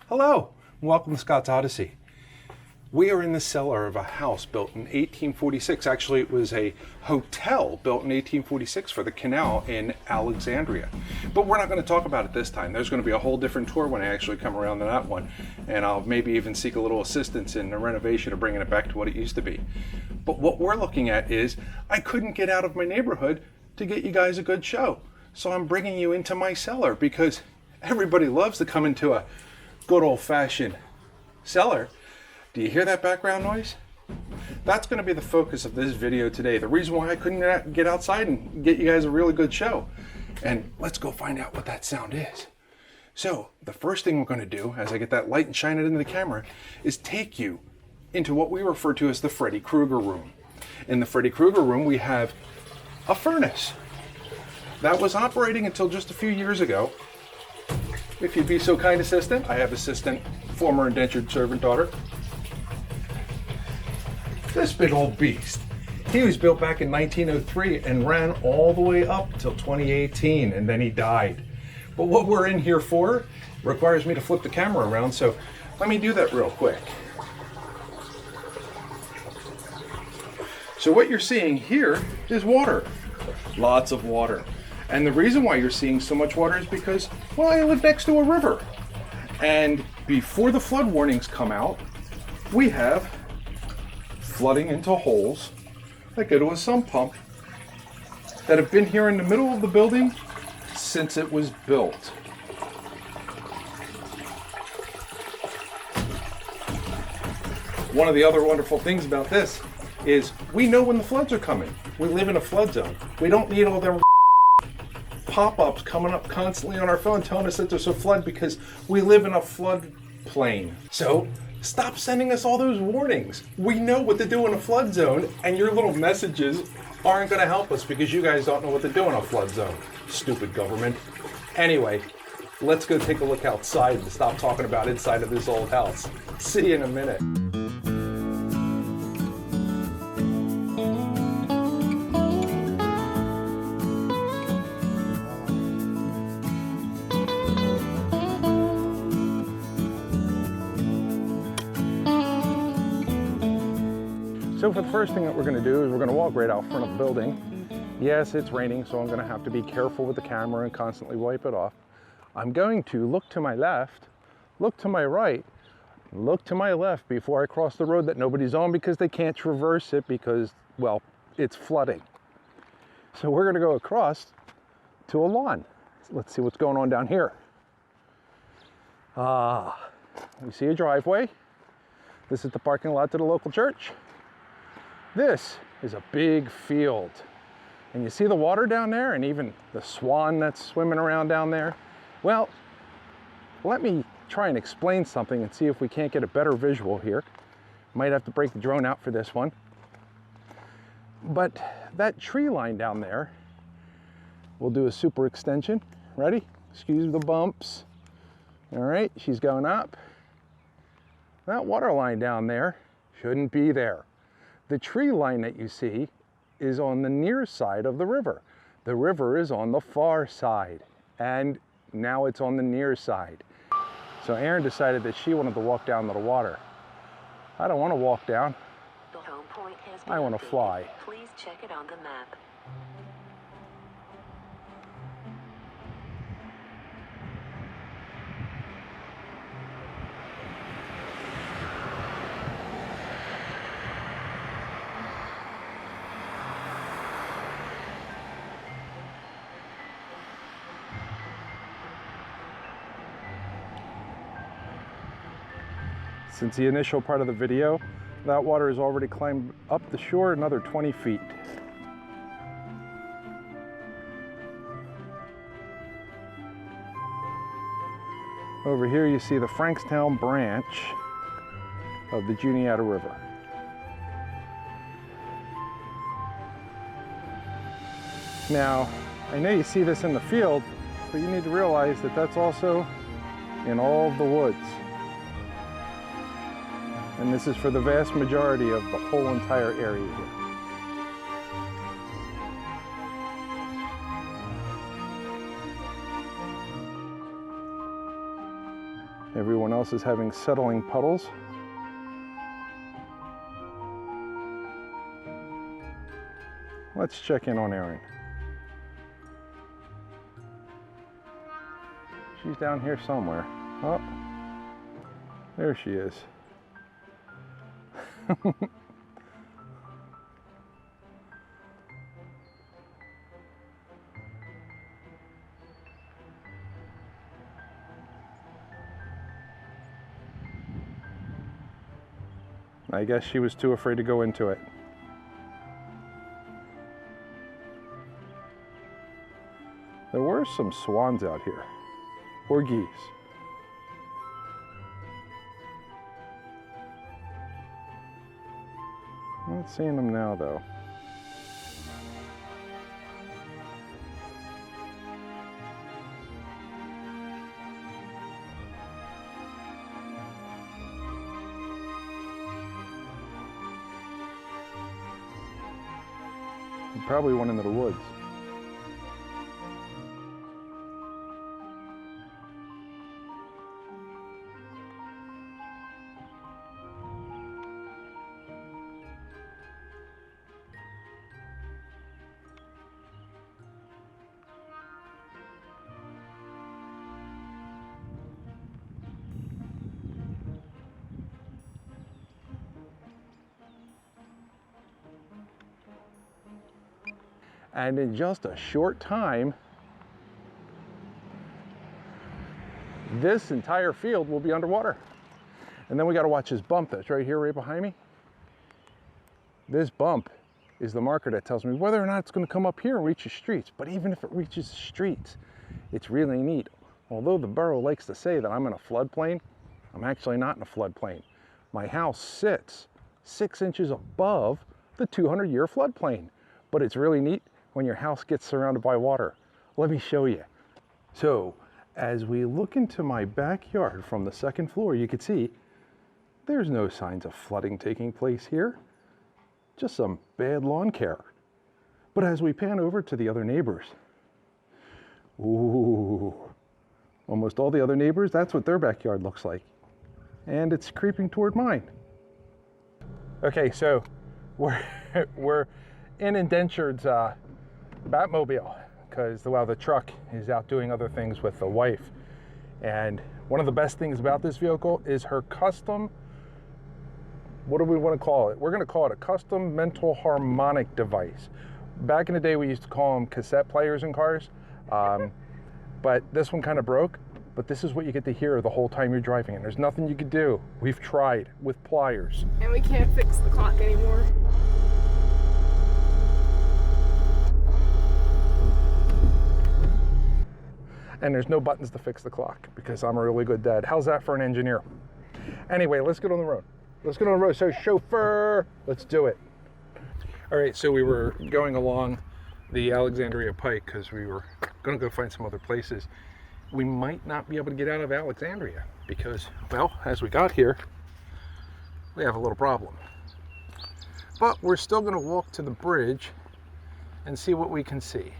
Hello, and welcome to Scott's Odyssey. We are in the cellar of a house built in 1846. Actually, it was a hotel built in 1846 for the canal in Alexandria. But we're not going to talk about it this time. There's going to be a whole different tour when I actually come around to that one. And I'll maybe even seek a little assistance in the renovation of bringing it back to what it used to be. But what we're looking at is, I couldn't get out of my neighborhood to get you guys a good show. So I'm bringing you into my cellar because everybody loves to come into a good old-fashioned cellar. Do you hear that background noise? That's going to be the focus of this video today. The reason why I couldn't get outside and get you guys a really good show. And let's go find out what that sound is. So the first thing we're going to do, as I get that light and shine it into the camera, is take you into what we refer to as the Freddy Krueger room. In the Freddy Krueger room, we have a furnace that was operating until just a few years ago. If you'd be so kind, assistant. I have assistant, former indentured servant daughter. This big old beast. He was built back in 1903 and ran all the way up till 2018, and then he died. But what we're in here for requires me to flip the camera around, so let me do that real quick. So what you're seeing here is water. Lots of water. And the reason why you're seeing so much water is because, well, I live next to a river. And before the flood warnings come out, we have flooding into holes that go to a sump pump that have been here in the middle of the building since it was built. One of the other wonderful things about this is we know when the floods are coming. We live in a flood zone. We don't need all them pop-ups coming up constantly on our phone telling us that there's a flood because we live in a floodplain. So stop sending us all those warnings. We know what to do in a flood zone, and your little messages aren't going to help us because you guys don't know what to do in a flood zone. Stupid government. Anyway, let's go take a look outside and stop talking about inside of this old house. See you in a minute. So for the first thing that we're going to do is we're going to walk right out front of the building. Yes, it's raining, so I'm going to have to be careful with the camera and constantly wipe it off. I'm going to look to my left, look to my right, look to my left before I cross the road that nobody's on because they can't traverse it because, well, it's flooding. So we're going to go across to a lawn. Let's see what's going on down here. We see a driveway. This is the parking lot to the local church. This is a big field. And you see the water down there and even the swan that's swimming around down there? Well, let me try and explain something and see if we can't get a better visual here. Might have to break the drone out for this one. But that tree line down there, we'll do a super extension. Ready? Excuse the bumps. All right, she's going up. That water line down there shouldn't be there. The tree line that you see is on the near side of the river. The river is on the far side, and now it's on the near side. So Erin decided that she wanted to walk down to the water. I don't want to walk down. The home point has been I want to updated. fly. Please check it on the map. Since the initial part of the video, that water has already climbed up the shore another 20 feet. Over here you see the Frankstown branch of the Juniata River. Now, I know you see this in the field, but you need to realize that that's also in all of the woods. And this is for the vast majority of the whole entire area here. Everyone everyone else is having settling puddles. Let's check in on Erin. She's down here somewhere. Oh, there she is. I guess she was too afraid to go into it. There were some swans out here, or geese. I'm not seeing them now, though. Probably went into the woods. And in just a short time, this entire field will be underwater. And then we got to watch this bump that's right here, right behind me. This bump is the marker that tells me whether or not it's going to come up here and reach the streets. But even if it reaches the streets, it's really neat. Although the borough likes to say that I'm in a floodplain, I'm actually not in a floodplain. My house sits 6 inches above the 200-year floodplain. But it's really neat when your house gets surrounded by water. Let me show you. So as we look into my backyard from the second floor, you can see there's no signs of flooding taking place here, just some bad lawn care. But as we pan over to the other neighbors, ooh, almost all the other neighbors, that's what their backyard looks like. And it's creeping toward mine. Okay, so we're in Indentured's Batmobile, because the truck is out doing other things with the wife. And one of the best things about this vehicle is her custom, what do we want to call it? We're going to call it a custom mental harmonic device. Back in the day, we used to call them cassette players in cars, but this one kind of broke. But this is what you get to hear the whole time you're driving, and there's nothing you could do. We've tried with pliers. And we can't fix the clock anymore. And there's no buttons to fix the clock because I'm a really good dad. How's that for an engineer? Anyway, let's get on the road. Let's get on the road. So chauffeur, let's do it. All right, so we were going along the Alexandria Pike because we were gonna go find some other places. We might not be able to get out of Alexandria because, well, as we got here, we have a little problem. But we're still gonna walk to the bridge and see what we can see.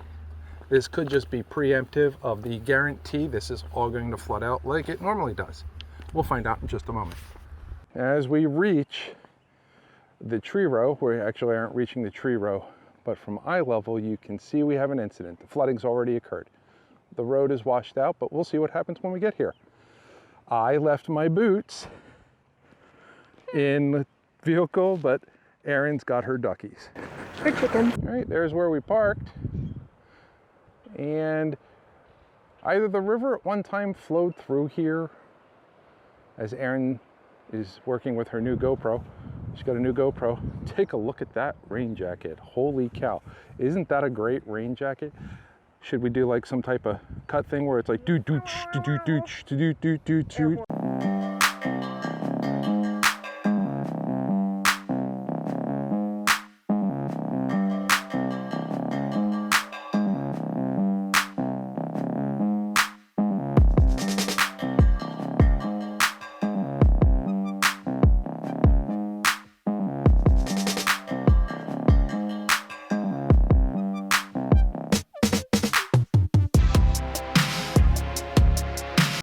This could just be preemptive of the guarantee this is all going to flood out like it normally does. We'll find out in just a moment. As we reach the tree row, we actually aren't reaching the tree row, but from eye level, you can see we have an incident. The flooding's already occurred. The road is washed out, but we'll see what happens when we get here. I left my boots in the vehicle, but Erin's got her duckies. Her chickens. All right, there's where we parked. And either the river at one time flowed through here as Erin is working with her new GoPro. She's got a new GoPro. Take a look at that rain jacket. Holy cow. Isn't that a great rain jacket? Should we do like some type of cut thing where it's like do do do do do do do do do?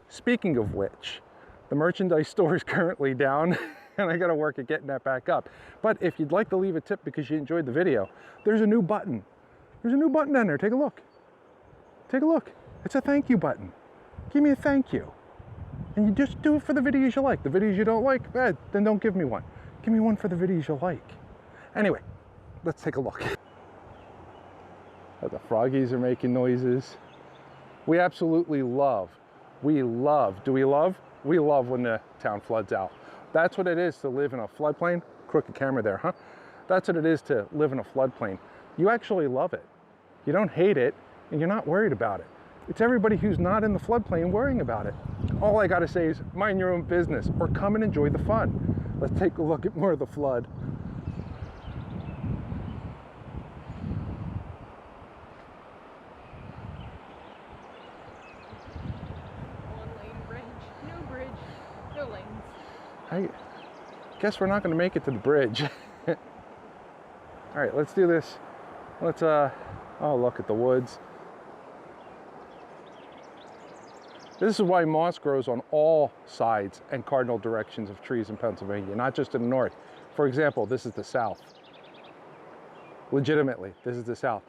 Speaking of which, The merchandise store is currently down and I gotta work at getting that back up. But if you'd like to leave a tip because you enjoyed the video, there's a new button. There's a new button down there. Take a look. Take a look. It's a thank you button. Give me a thank you. And you just do it for the videos you like. The videos you don't like, then don't give me one. Give me one for the videos you like. Anyway, let's take a look. The froggies are making noises. We absolutely love, do we love? We love when the town floods out. That's what it is to live in a floodplain. Crooked camera there, huh? That's what it is to live in a floodplain. You actually love it. You don't hate it, and you're not worried about it. It's everybody who's not in the floodplain worrying about it. All I gotta say is mind your own business or come and enjoy the fun. Let's take a look at more of the flood. One-lane bridge. No bridge. No lanes. I guess we're not gonna make it to the bridge. All right, let's do this. Let's, oh, look at the woods. This is why moss grows on all sides and cardinal directions of trees in Pennsylvania, not just in the north. For example, this is the south. Legitimately, this is the south.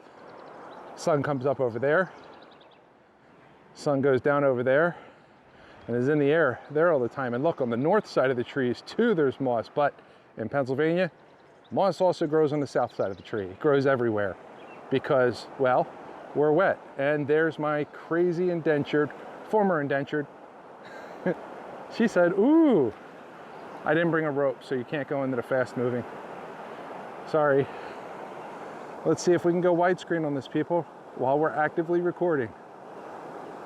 Sun comes up over there. Sun goes down over there and is in the air there all the time. And look, on the north side of the trees too, there's moss. But in Pennsylvania, moss also grows on the south side of the tree. It grows everywhere because, well, we're wet. And there's my crazy former indentured. She said, ooh, I didn't bring a rope, so you can't go into the fast moving. Sorry. Let's see if we can go widescreen on this, people, while we're actively recording.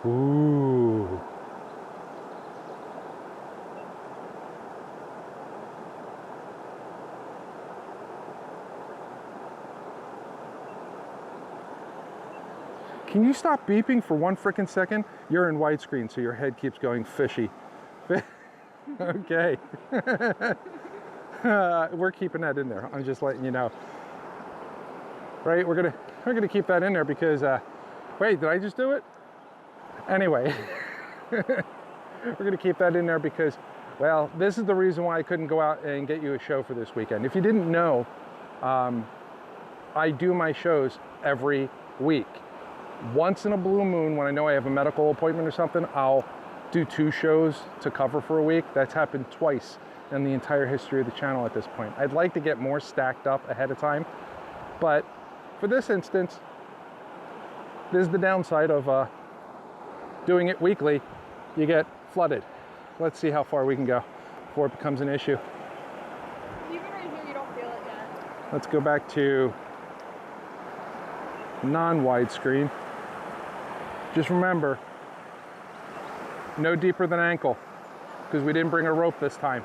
Ooh. Can you stop beeping for one frickin' second? You're in widescreen, so your head keeps going fishy. Okay. We're keeping that in there. I'm just letting you know. Right? We're gonna keep that in there because wait, did I just do it? Anyway, we're gonna keep that in there because, well, this is the reason why I couldn't go out and get you a show for this weekend. If you didn't know, I do my shows every week. Once in a blue moon, when I know I have a medical appointment or something, I'll do 2 shows to cover for a week. That's happened twice in the entire history of the channel at this point. I'd like to get more stacked up ahead of time, but for this instance, this is the downside of doing it weekly. You get flooded. Let's see how far we can go before it becomes an issue. Even right here, you don't feel it yet. Let's go back to non-widescreen. Just remember, no deeper than ankle, because we didn't bring a rope this time.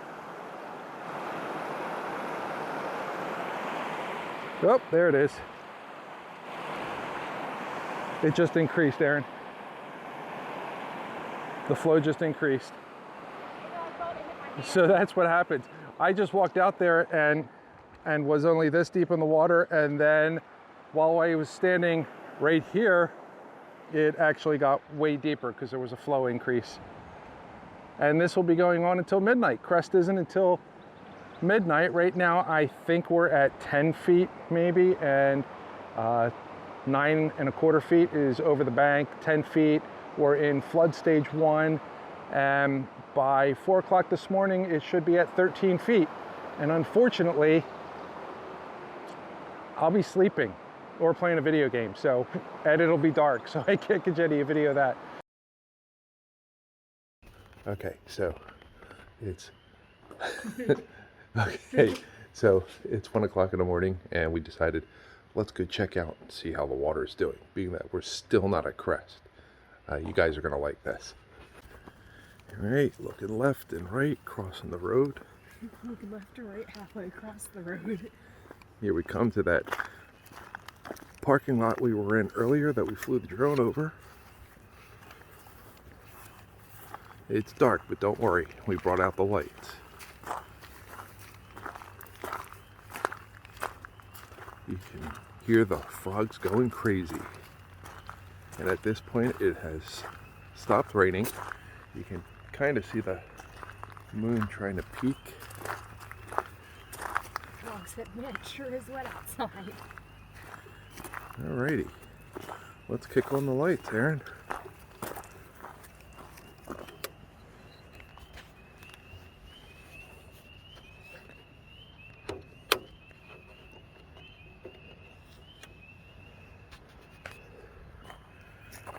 Oh, there it is. It just increased, Aaron. The flow just increased. So that's what happens. I just walked out there and was only this deep in the water, and then while I was standing right here, it actually got way deeper because there was a flow increase. And this will be going on until midnight. Crest isn't until midnight. Right now, I think we're at 10 feet maybe, and 9¼ feet is over the bank. 10 feet, we're in flood stage 1. And by 4 o'clock this morning, it should be at 13 feet. And unfortunately, I'll be sleeping or playing a video game, and it'll be dark, so I can't get you a video of that. Okay, so it's okay, so it's 1 o'clock in the morning, and we decided let's go check out and see how the water is doing, being that we're still not at crest. You guys are gonna like this. All right, looking left and right, crossing the road. Looking left and right, halfway across the road. Here we come to that parking lot we were in earlier that we flew the drone over. It's dark, but don't worry, we brought out the lights. You can hear the frogs going crazy. And at this point, it has stopped raining. You can kind of see the Moon trying to peek. Dogs admit it sure is wet outside. Alrighty. Let's kick on the lights, Aaron.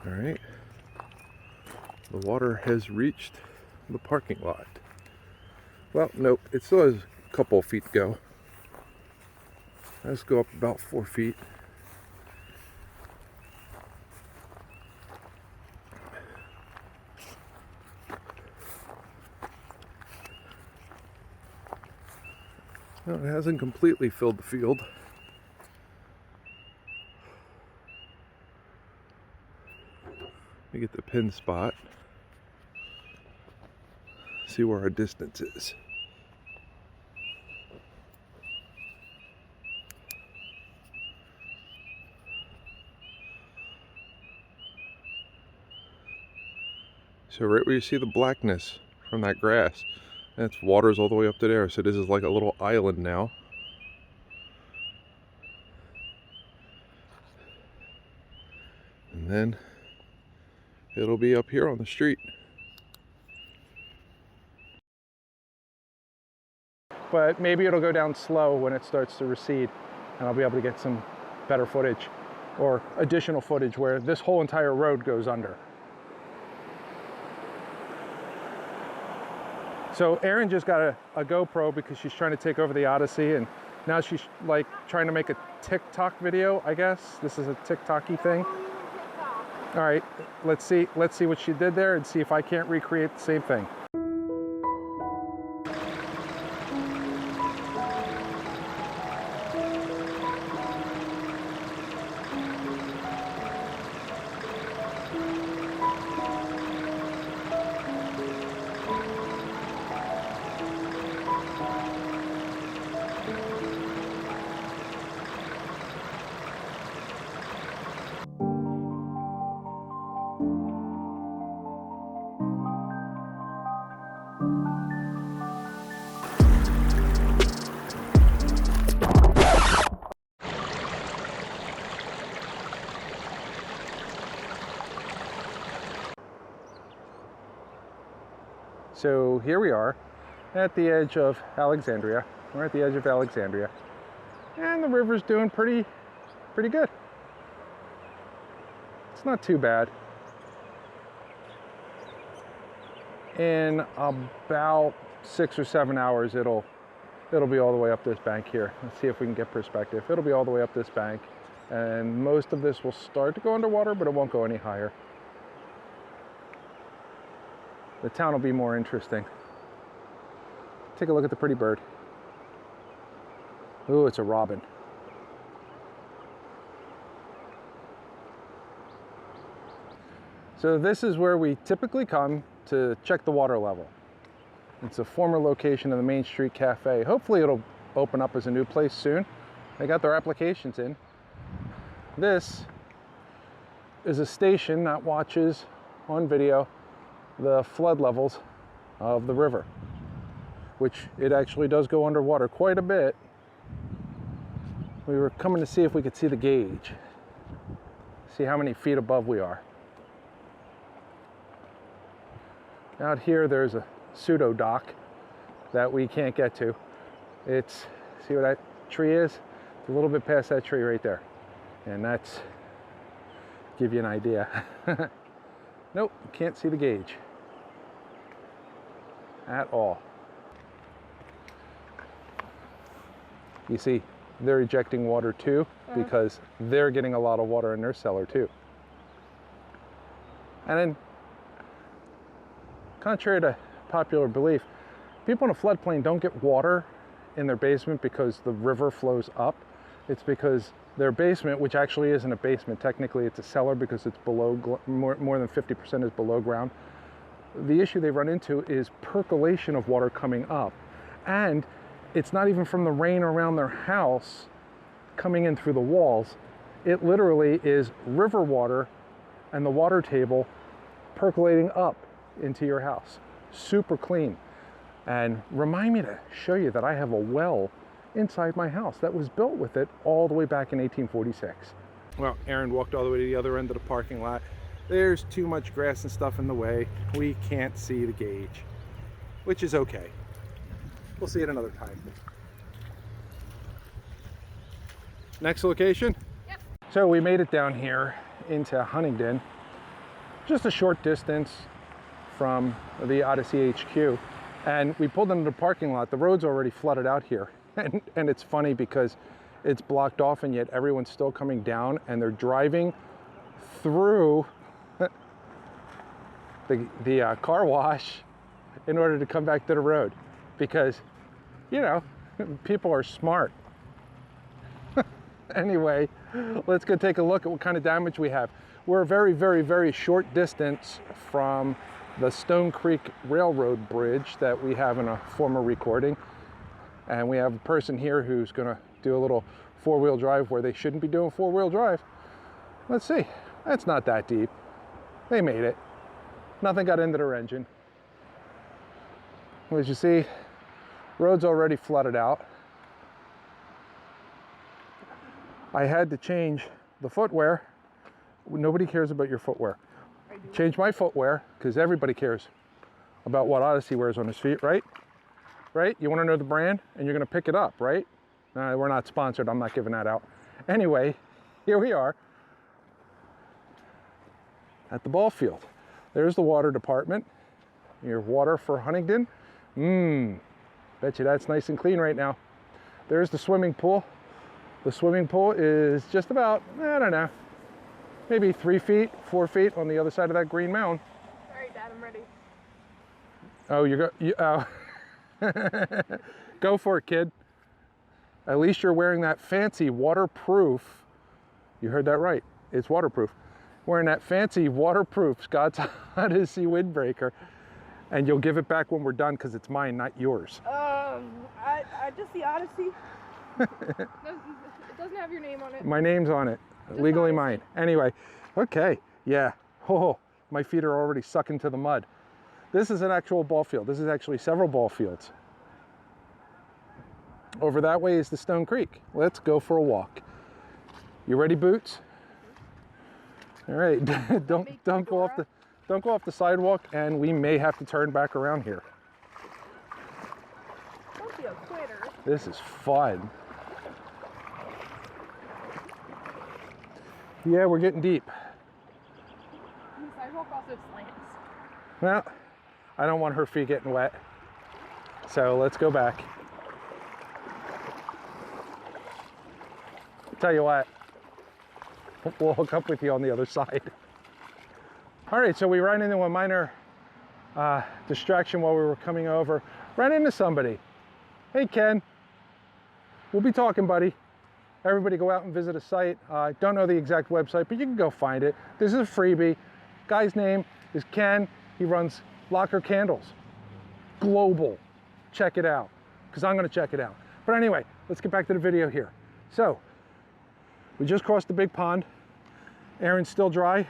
Alright. The water has reached the parking lot. Well, nope, it still has a couple of feet to go. Let's go up about 4 feet. No, it hasn't completely filled the field. Let me get the pin spot. See where our distance is. So right where you see the blackness from that grass, that's water's all the way up to there. So this is like a little island now. And then it'll be up here on the street. But maybe it'll go down slow when it starts to recede, and I'll be able to get some better footage or additional footage where this whole entire road goes under. So Erin just got a GoPro because she's trying to take over the Odyssey, and now she's like trying to make a TikTok video, I guess. This is a TikTok-y thing. All right, let's see what she did there and see if I can't recreate the same thing. So here we are at the edge of Alexandria. We're at the edge of Alexandria, and the river's doing pretty good. It's not too bad. In about 6 or 7 hours, it'll be all the way up this bank here. Let's see if we can get perspective. It'll be all the way up this bank, and most of this will start to go underwater, but it won't go any higher. The town will be more interesting. Take a look at the pretty bird. Ooh, it's a robin. So this is where we typically come to check the water level. It's a former location of the Main Street Cafe. Hopefully it'll open up as a new place soon. They got their applications in. This is a station that watches on video the flood levels of the river, which it actually does go underwater quite a bit. We were coming to see if we could see the gauge, see how many feet above we are. Out here there's a pseudo dock that we can't get to. It's, see where that tree is? It's a little bit past that tree right there, and that's give you an idea. Nope, can't see the gauge at all. You see, they're ejecting water too because they're getting a lot of water in their cellar too. And then, contrary to popular belief, people in a floodplain don't get water in their basement because the river flows up. It's because their basement, which actually isn't a basement, technically it's a cellar because it's below, more than 50% is below ground. The issue they run into is percolation of water coming up. And it's not even from the rain around their house coming in through the walls. It literally is river water and the water table percolating up into your house. Super clean. and remind me to show you that I have a well inside my house that was built with it all the way back in 1846. Well, Aaron walked all the way to the other end of the parking lot. There's too much grass and stuff in the way. We can't see the gauge, which is okay. We'll see it another time. Next location? Yep. So we made it down here into Huntingdon, just a short distance from the ODDySEEY HQ. And we pulled into the parking lot. The road's already flooded out here. And it's funny because it's blocked off and yet everyone's still coming down and they're driving through the car wash in order to come back to the road because, you know, people are smart. Anyway, let's go take a look at what kind of damage we have. We're a very, very, very short distance from the Stone Creek Railroad Bridge that we have in a former recording. And we have a person here who's gonna do a little four-wheel drive where they shouldn't be doing four-wheel drive. Let's see, that's not that deep. They made it. Nothing got into their engine. As you see, road's already flooded out. I had to change the footwear. Nobody cares about your footwear. Change my footwear because everybody cares about what ODDySEEY wears on his feet, right? Right? You want to know the brand and you're going to pick it up, right? We're not sponsored. I'm not giving that out. Anyway, here we are at the ball field. There's the water department. Your water for Huntingdon. Bet you that's nice and clean right now. There's the swimming pool. The swimming pool is just about, I don't know, maybe 3 feet, 4 feet on the other side of that green mound. All right, Dad, I'm ready. Oh, go for it, kid. At least you're wearing that fancy waterproof, you heard that right, it's waterproof. Wearing that fancy waterproof Scott's ODDySEEY windbreaker, and you'll give it back when we're done because it's mine, not yours. I just see ODDySEEY. It doesn't have your name on it. My name's on it, Just legally ODDySEEY. mine. Anyway, okay, yeah. Oh, my feet are already sucking into the mud. This is an actual ball field. This is actually several ball fields. Over that way is the Stone Creek. Let's go for a walk. You ready, Boots? All right. don't go off the sidewalk, and we may have to turn back around here. Don't be a quitter. This is fun. Yeah, we're getting deep. The sidewalk also slants. Well, I don't want her feet getting wet. So let's go back. Tell you what, we'll hook up with you on the other side. All right, so we ran into a minor distraction while we were coming over. Ran into somebody. Hey, Ken. We'll be talking, buddy. Everybody go out and visit a site. I don't know the exact website, but you can go find it. This is a freebie. Guy's name is Ken. He runs Locker Candles. Global. Check it out, because I'm going to check it out. But anyway, let's get back to the video here. So, we just crossed the big pond. Aaron's still dry.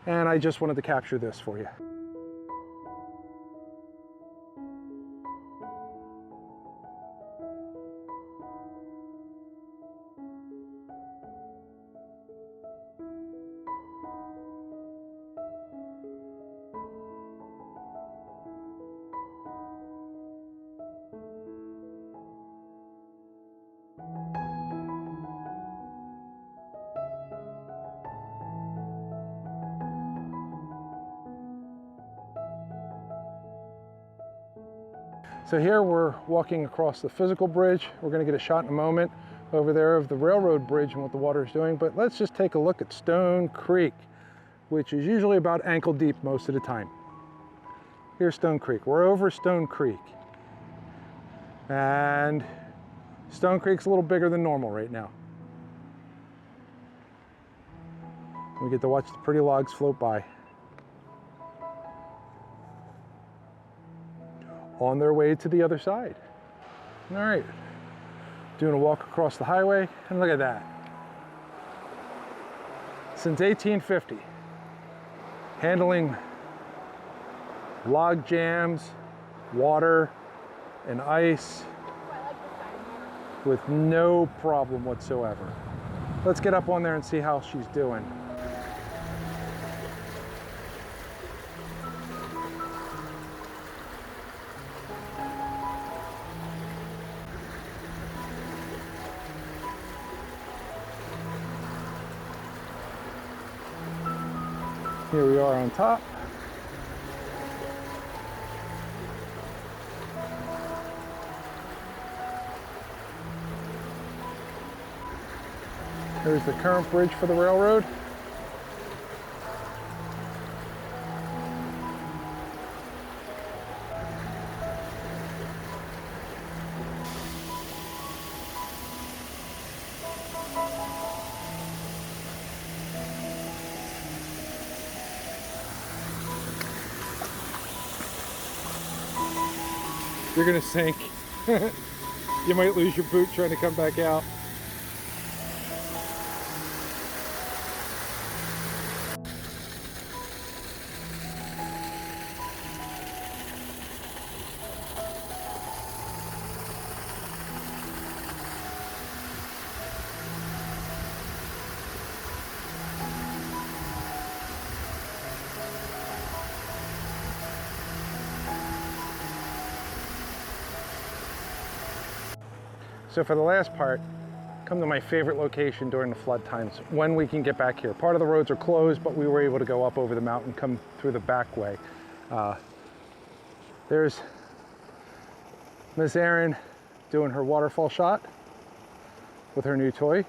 And I just wanted to capture this for you. So here we're walking across the physical bridge. We're going to get a shot in a moment over there of the railroad bridge and what the water is doing. But let's just take a look at Stone Creek, which is usually about ankle deep most of the time. Here's Stone Creek. We're over Stone Creek. And Stone Creek's a little bigger than normal right now. We get to watch the pretty logs float by. On their way to the other side. All right, doing a walk across the highway, and look at that. Since 1850, handling log jams, water and ice with no problem whatsoever. Let's get up on there and see how she's doing. Here we are on top. There's the current bridge for the railroad. You're gonna sink. You might lose your boot trying to come back out. So for the last part, come to my favorite location during the flood times, when we can get back here. Part of the roads are closed, but we were able to go up over the mountain, come through the back way. There's Miss Erin doing her waterfall shot with her new toy.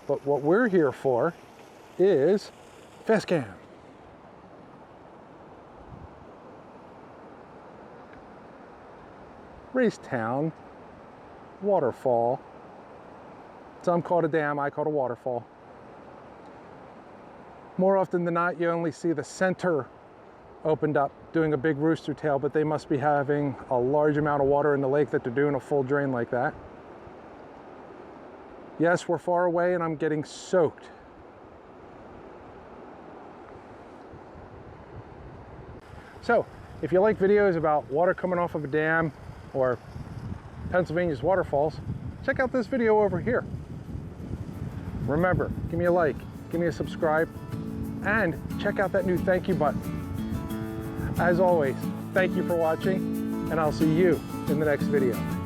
But what we're here for is fast cam. Racetown waterfall. Some call it a dam, I call it a waterfall. More often than not, you only see the center opened up doing a big rooster tail, but they must be having a large amount of water in the lake that they're doing a full drain like that. Yes, we're far away and I'm getting soaked. So, if you like videos about water coming off of a dam or Pennsylvania's waterfalls, check out this video over here. Remember, give me a like, give me a subscribe, and check out that new thank you button. As always, thank you for watching, and I'll see you in the next video.